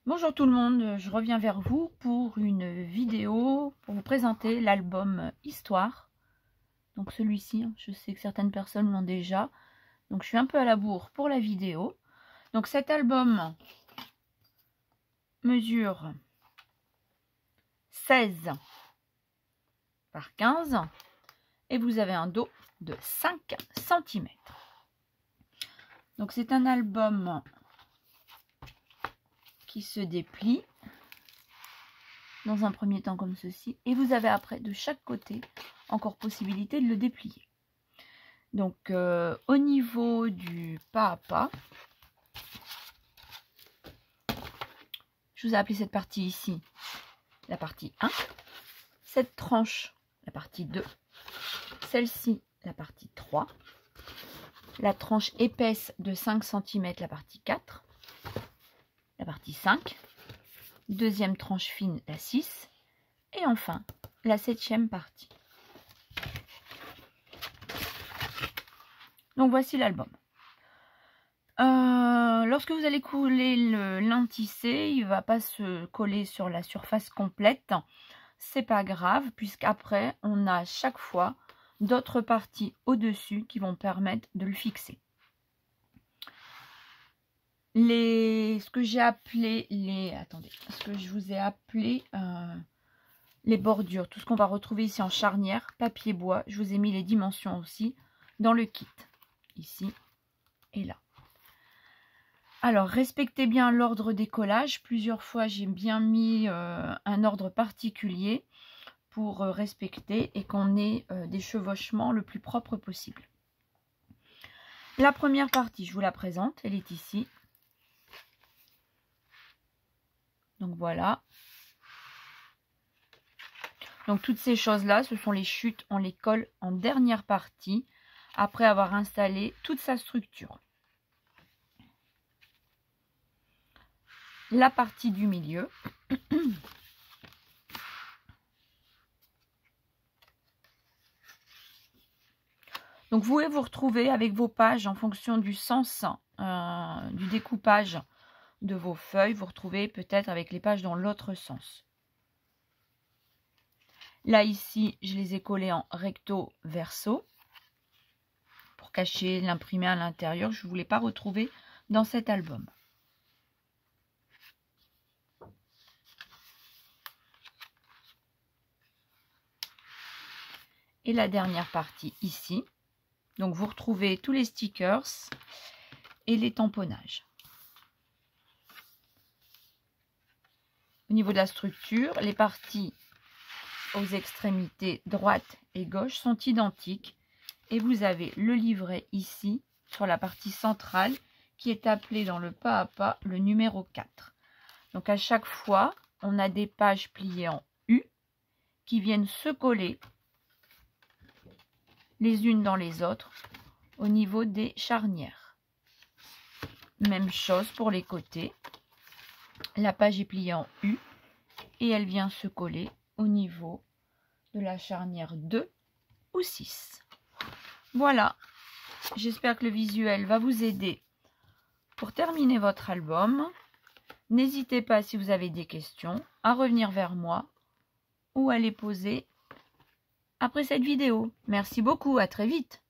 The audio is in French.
Bonjour tout le monde, je reviens vers vous pour une vidéo pour vous présenter l'album Histoire. Donc celui-ci, je sais que certaines personnes l'ont déjà, donc je suis un peu à la bourre pour la vidéo. Donc cet album mesure 16 par 15 et vous avez un dos de 5 cm. Donc c'est un album qui se déplie dans un premier temps comme ceci, et vous avez après de chaque côté encore possibilité de le déplier. Donc au niveau du pas à pas, je vous ai appelé cette partie ici la partie 1, cette tranche la partie 2, celle-ci la partie 3, la tranche épaisse de 5 cm la partie 4, la partie 5, deuxième tranche fine la 6 et enfin la 7e partie. Donc voici l'album. Lorsque vous allez couler le lin tissé, il ne va pas se coller sur la surface complète. C'est pas grave, puisqu'après on a chaque fois d'autres parties au-dessus qui vont permettre de le fixer. Ce que j'ai appelé ce que je vous ai appelé les bordures, tout ce qu'on va retrouver ici en charnière, papier bois, je vous ai mis les dimensions aussi dans le kit, ici et là. Alors, respectez bien l'ordre des collages. Plusieurs fois, j'ai bien mis un ordre particulier pour respecter et qu'on ait des chevauchements le plus propre possible. La première partie, je vous la présente, elle est ici. Donc voilà. Donc toutes ces choses-là, ce sont les chutes, on les colle en dernière partie, après avoir installé toute sa structure. La partie du milieu. Donc vous pouvez vous retrouver avec vos pages en fonction du sens du découpage de vos feuilles. Vous retrouvez peut-être avec les pages dans l'autre sens. Là ici, je les ai collées en recto verso pour cacher l'imprimé à l'intérieur. Je ne voulais pas retrouver dans cet album. Et la dernière partie ici. Donc vous retrouvez tous les stickers et les tamponnages. Au niveau de la structure, les parties aux extrémités droite et gauche sont identiques. Et vous avez le livret ici, sur la partie centrale, qui est appelé dans le pas à pas le numéro 4. Donc à chaque fois, on a des pages pliées en U qui viennent se coller les unes dans les autres au niveau des charnières. Même chose pour les côtés. La page est pliée en U et elle vient se coller au niveau de la charnière 2 ou 6. Voilà, j'espère que le visuel va vous aider pour terminer votre album. N'hésitez pas, si vous avez des questions, à revenir vers moi ou à les poser après cette vidéo. Merci beaucoup, à très vite.